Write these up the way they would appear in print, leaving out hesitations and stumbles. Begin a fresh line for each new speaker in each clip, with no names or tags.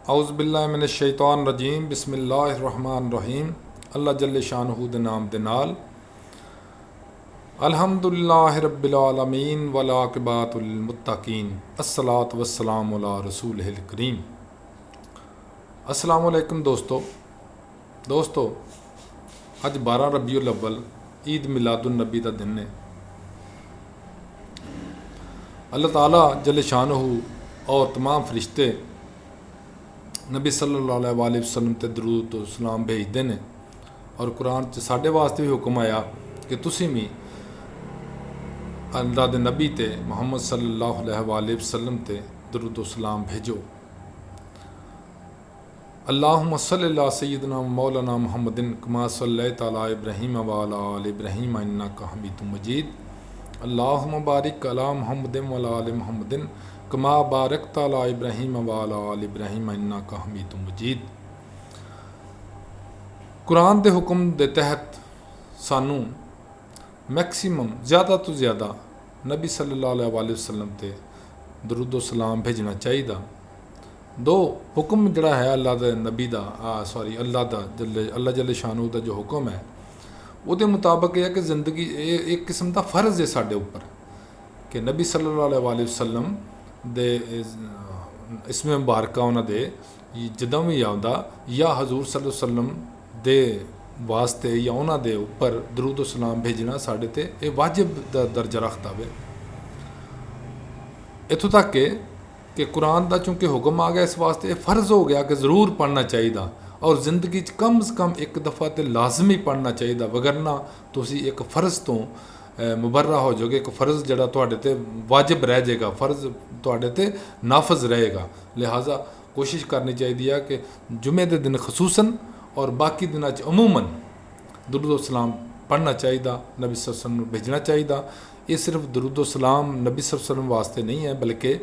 औज़ुबिल्लाहिमिनश्शैतानिर्रजीम बिस्मिल्लाहिर्रहमानिर्रहीम। अल्लाह जल्ले शानहू दे नाम दे नाल अल्हम्दुलिल्लाहि रब्बिल आलमीन वल आक़िबतुल मुत्तक़ीन अस्सलातु वस्सलामु अला रसूलिहिल करीम। अस्सलामु अलैकुम दोस्तों अज 12 रबीउल अव्वल ईद मिलादुन नबी का दिन है। अल्लाह ताला जल्ले शानहू और तमाम फरिश्ते नबी सल्लल्लाहु अलैहि वसल्लम ते दरूद तो सलाम भेजते हैं और कुरान च साढ़े वास्ते भी हुक्म आया कि तुसी भी अल्लाह दे नबी ते मुहम्मद सल्लल्लाहु अलैहि वसल्लम ते दरूद तो सलाम भेजो। अल्लाहुम्मा सल्लि अला सय्यिदिना मौलाना मुहम्मदिन कमा सल्लैता अला इब्राहीम व अला आलि इब्राहीम इन्नका हमीदुम मजीद। अल्लाहुम्मा बारिक अला मुहम्मदिन व अला आलि मुहम्मदिन कमा बारकता अला इब्राहीम व अला आलि इब्राहीम इन्नका हमीदुम मजीद। कुरान के हुक्म के तहत सानू मैक्सीमम ज़्यादा तो ज़्यादा नबी सल्लल्लाहु अलैहि वसल्लम ते दरूद सलाम भेजना चाहिए। दो हुक्म जड़ा है अल्लाह के नबी का अल्लाह जल्ले शानू का जो हुक्म है वो मुताबिक यह है कि जिंदगी एक किस्म का फर्ज है साढ़े उपर कि नबी सल्लल्लाहु अलैहि वसल्लम दे इसमें मुबारका उन्होंने जदों भी आता या हजूर सल्लल्लाहु अलैहि वसल्लम दे वास्ते या उन्होंने उपर दरूद सलाम भेजना साढ़े ते ये वाजिब दा दर्जा रखता है। इत्थों तक कि कुरान का चूँकि हुक्म आ गया इस वास्ते ये फ़र्ज़ हो गया कि ज़रूर पढ़ना चाहिए और ज़िंदगी कम से कम एक दफ़ा तो लाजमी पढ़ना चाहिए, वगरना तुसी एक फ़र्ज़ तो मुबर्रा हो जाओगे, एक फ़र्ज़ जड़ा तुहाडे ते वाजिब रह जाएगा, फ़र्ज़ तुहाडे ते नाफज रहेगा। लिहाजा कोशिश करनी चाहिए कि जुमे के दिन खसूसन और बाकी दिन अमूमन दरूद सलाम पढ़ना चाहिए, नबी सल्लल्लाहु अलैहि वसल्लम भेजना चाहिए। ये सिर्फ दरूद सलाम नबी सल्लल्लाहु अलैहि वसल्लम वास्ते नहीं है बल्कि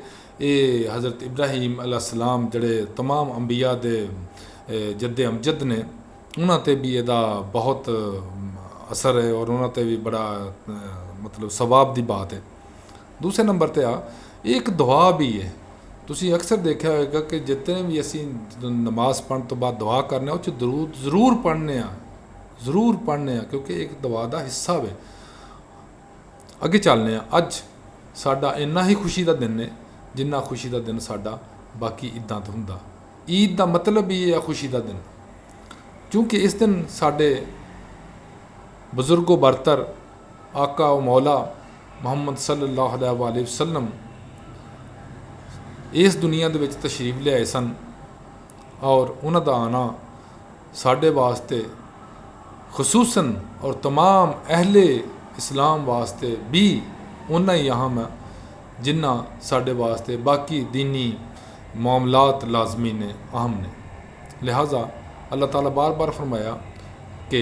ये हज़रत इब्राहीम अलैहिस्सलाम जड़े तमाम अंबिया दे जद्दे अमजद ने उन्होंने भी यदा बहुत असर है और उन्होंने भी बड़ा मतलब सवाब की बात है। दूसरे नंबर पर एक दुआ भी है। तुसी अक्सर देखा होगा कि जितने भी असी नमाज पढ़ने तो बाद दुआ करने उस दरूद जरूर पढ़ने क्योंकि एक दुआ का हिस्सा है। अगे चलने अज साडा इन्ना ही खुशी का दिन है जिन्ना खुशी का दिन साडा बाकी ईदां तो हुंदा। ईद का मतलब भी है खुशी का दिन, क्योंकि इस दिन साडे बुजुर्गो बरतर आका व मौला मुहम्मद सल्लल्लाहु अलैहि वसल्लम इस दुनिया दे विच तशरीफ लियाए सन और उन्हां दा आना साडे वास्ते खसूसन और तमाम अहले इस्लाम वास्ते भी उन्ना ही अहम है जिन्ना साडे वास्ते बाकी दीनी मामलात लाजमी ने अहम ने। लिहाजा अल्लाह ताला बार बार फरमाया कि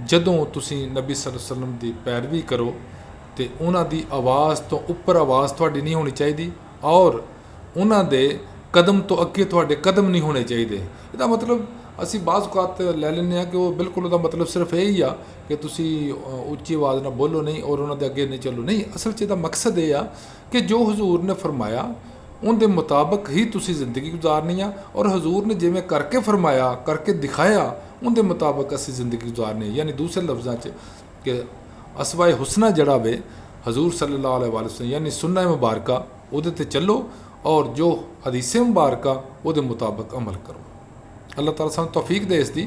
जदों तुसी नबी सल्लल्लाहु अलैहि वसल्लम की पैरवी करो तो उन्होंने आवाज़ तो उपर आवाज़ थोड़ी नहीं होनी चाहिए और उन्होंने कदम तो अगे थोड़े कदम नहीं होने चाहिए। इसका मतलब असी बाज़ औकात लै लें कि वो बिल्कुल उसका मतलब सिर्फ यही आ कि तुसी उच्ची आवाज़ ना बोलो नहीं और उन्होंने अगे नहीं चलो नहीं। असल च मकसद ये आ कि जो हजूर ने फरमाया उनके मुताबिक ही तुसी ज़िंदगी गुजारनी आ और हजूर ने जिमें करके फरमाया करके दिखाया उनके मुताबिक असी ज़िंदगी गुजारनी। यानी दूसरे लफ्ज़ों च कि असवाए हुसना जड़ा वे हजूर सल्लल्लाहु अलैहि वसल्लम यानी सुन्ना मुबारका उहदे ते चलो और जो हदीसे मुबारका उहदे मुताबिक अमल करो। अल्लाह ताला सानू तौफीक दे इसकी।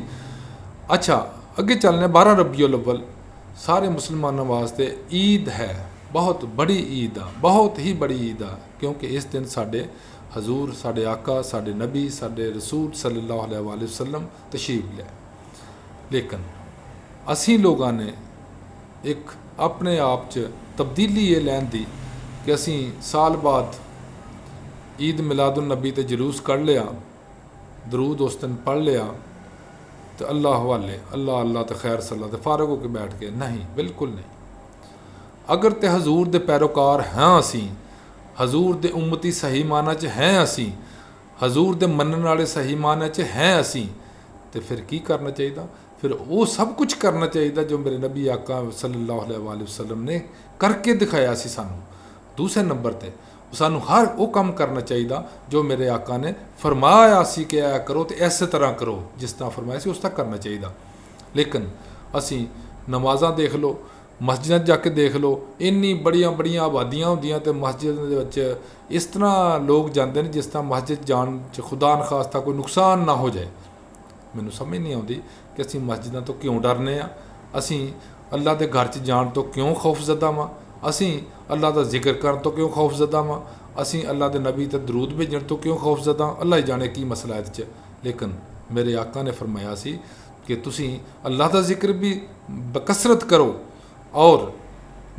अच्छा अगे चलने 12 रबीउल अव्वल सारे मुसलमानों वास्ते ईद है, बहुत बड़ी ईद आ, बहुत ही बड़ी ईद आ, क्योंकि इस दिन साडे हजूर साडे आका साडे नबी साडे रसूल सल्लल्लाहु अलैहि वसल्लम तशरीफ लिया। लेकिन असी लोगों ने एक अपने आप च तब्दीली ये लैन दी कि असी साल बाद ईद मिलादुन नबी ते जलूस कढ़ लिया, दरूद उस दिन पढ़ लिया तो अल्लाह हवाले अल्लाह अल्लाह तो खैर सल्ला तो फारग होकर बैठ के नहीं, बिल्कुल नहीं। अगर तो हजूर दे पैरोकार हैं असी, हजूर दे उम्मती सही माना च हैं असी, हजूर दे मनन वाले सही माना च हैं असी, तो फिर की करना चाहिए? फिर वो सब कुछ करना चाहिए जो मेरे नबी आका सल्लल्लाहु अलैहि वसल्लम ने करके दिखाया सी सानू। दूसरे नंबर पर ਸਾਨੂੰ ਹਰ ਉਹ ਕੰਮ ਕਰਨਾ ਚਾਹੀਦਾ ਜੋ ਮੇਰੇ ਆਕਾ ਨੇ ਫਰਮਾਇਆ ਸੀ ਕਿ ਇਹ ਕਰੋ ਤੇ ਇਸੇ ਤਰ੍ਹਾਂ ਕਰੋ, ਜਿਸ ਤਰ੍ਹਾਂ ਫਰਮਾਇਆ ਸੀ ਉਸ ਤਰ੍ਹਾਂ ਕਰਨਾ ਚਾਹੀਦਾ। ਲੇਕਿਨ ਅਸੀਂ ਨਮਾਜ਼ਾਂ ਦੇਖ ਲਓ, ਮਸਜਿਦਾਂ ਜਾ ਕੇ ਦੇਖ ਲਓ, ਇੰਨੀ ਬੜੀਆਂ ਬੜੀਆਂ ਆਬਾਦੀਆਂ ਹੁੰਦੀਆਂ ਤੇ ਮਸਜਿਦ ਦੇ ਵਿੱਚ ਇਸ ਤਰ੍ਹਾਂ ਲੋਕ ਜਾਂਦੇ ਨੇ ਜਿਸ ਤਰ੍ਹਾਂ ਮਸਜਿਦ ਜਾਣ 'ਚ ਖੁਦਾ ਨ ਖਾਸਤਾ ਕੋਈ ਨੁਕਸਾਨ ਨਾ ਹੋ ਜਾਏ। ਮੈਨੂੰ ਸਮਝ ਨਹੀਂ ਆਉਂਦੀ ਕਿ ਅਸੀਂ ਮਸਜਿਦਾਂ ਤੋਂ ਕਿਉਂ ਡਰਨੇ ਆ, ਅਸੀਂ ਅੱਲਾ ਦੇ ਘਰ 'ਚ ਜਾਣ ਤੋਂ ਕਿਉਂ ਖੌਫਜ਼ਦਾ ਵਾਂ, ਅਸੀਂ ਅੱਲਾ ਦਾ ਜ਼ਿਕਰ ਕਰਨ ਤੋਂ ਕਿਉਂ ਖੌਫਜ਼ਦਾ ਵਾਂ, ਅਸੀਂ ਅੱਲਾ ਦੇ ਨਬੀ ਤੇ ਦਰੂਦ ਭੇਜਣ ਤੋਂ ਕਿਉਂ ਖੌਫਜ਼ਦਾ। ਅੱਲਾ ਹੀ ਜਾਣੇ ਕੀ ਮਸਲਾ ਇਹਦੇ 'ਚ। ਲੇਕਿਨ ਮੇਰੇ ਆਕਾ ਨੇ ਫਰਮਾਇਆ ਸੀ ਕਿ ਤੁਸੀਂ ਅੱਲਾ ਦਾ ਜ਼ਿਕਰ ਵੀ ਬਕਸਰਤ ਕਰੋ ਔਰ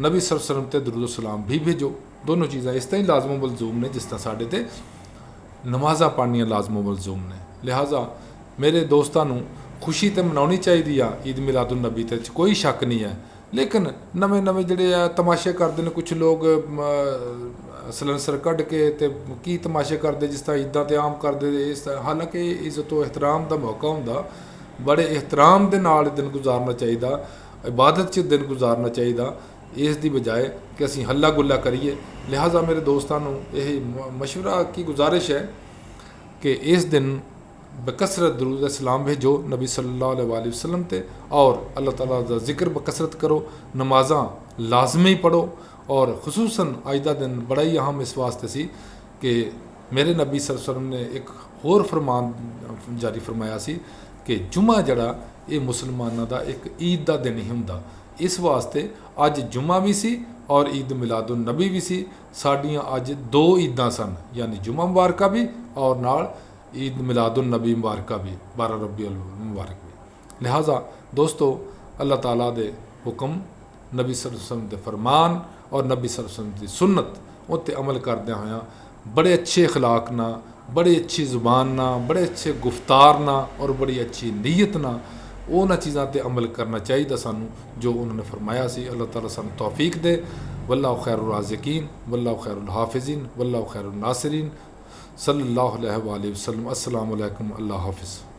ਨਬੀ सल्लल्लाहु अलैहि वसल्लम ਤੇ ਦਰੂਦ ਸਲਾਮ ਵੀ ਭੇਜੋ। ਦੋਨੋਂ ਚੀਜ਼ਾਂ ਇਸ ਤਰ੍ਹਾਂ ਹੀ ਲਾਜ਼ਮ ਮਲਜ਼ੂਮ ਨੇ ਜਿਸ ਤਰ੍ਹਾਂ ਸਾਡੇ ਤੇ ਨਮਾਜ਼ਾਂ ਪੜ੍ਹਨੀਆਂ ਲਾਜ਼ਮ ਮਲਜ਼ੂਮ ਨੇ। ਲਿਹਾਜ਼ਾ ਮੇਰੇ ਦੋਸਤਾਂ ਨੂੰ ਖੁਸ਼ੀ ਤਾਂ ਮਨਾਉਣੀ ਚਾਹੀਦੀ ਆ ਈਦ ਮਿਲਾਦੁਨ ਨਬੀ ਤੇ, ਕੋਈ ਸ਼ੱਕ ਨਹੀਂ ਹੈ। ਲੇਕਿਨ ਨਵੇਂ ਨਵੇਂ ਜਿਹੜੇ ਆ ਤਮਾਸ਼ੇ ਕਰਦੇ ਨੇ ਕੁਝ ਲੋਕ, ਸਲੈਂਸਰ ਕੱਢ ਕੇ ਤੇ ਕੀ ਤਮਾਸ਼ੇ ਕਰਦੇ ਜਿਸ ਤਰ੍ਹਾਂ ਈਦਾਂ ਤੇ ਆਮ ਕਰਦੇ। ਇਸ ਹਾਲਾਂਕਿ ਇੱਜ਼ਤ व एहतराम ਦਾ ਮੌਕਾ ਹੁੰਦਾ, ਬੜੇ एहतराम ਦੇ ਨਾਲ ਦਿਨ ਗੁਜ਼ਾਰਨਾ ਚਾਹੀਦਾ, इबादत 'ਚ दिन गुजारना चाहिए, इस दी बजाय कि असी हल्ला गुल्ला करिए। लिहाजा मेरे दोस्तों यही मशवरा की गुजारिश है कि इस दिन बकसरत दरूद सलाम भेजो नबी सल्लल्लाहु अलैहि वसल्लम ते और अल्लाह ताला दा जिक्र बकसरत करो, नमाज़ां लाजमी पढ़ो। और खुसूसन अज दा दिन बड़ा ही अहम इस वास्ते सी कि मेरे नबी सल्लल्लाहु अलैहि वसल्लम ने एक होर फरमान जारी फरमाया सी कि जुमा जड़ा ये मुसलमानों का एक ईद का दिन ही हुंदा। इस वास्ते अज जुमा भी सी और ईद मिलादुन नबी भी सी। साडियां अज दो ईदां सन, यानी जुमा मुबारका भी और नाल ईद मिलादुन नबी मुबारका भी, 12 रबीउल मुबारक भी। लिहाजा दोस्तों अल्लाह ताला दे हुक्म, नबी सल्लल्लाहु अलैहि वसल्लम दे फरमान और नबी सल्लल्लाहु अलैहि वसल्लम दी सुन्नत उत्ते अमल करदे होया बड़े अच्छे अखलाक ना, बड़ी अच्छी ज़ुबान ना, बड़े अच्छे गुफ्तार ना और बड़ी अच्छी नीयत ना उन्होंने चीज़ों पर अमल करना चाहिए सानू जो उन्होंने फरमाया सी। अल्लाह ताला सानू तौफीक दे। वल्लाहु खैरुर राज़िकीन, वल्लाहु खैरुल हाफिज़ीन, वल्लाहु खैरुन नासिरीन। सल्लल्लाहु अलैहि वसल्लम। अस्सलामु अलैकुम। अल्लाह हाफिज़।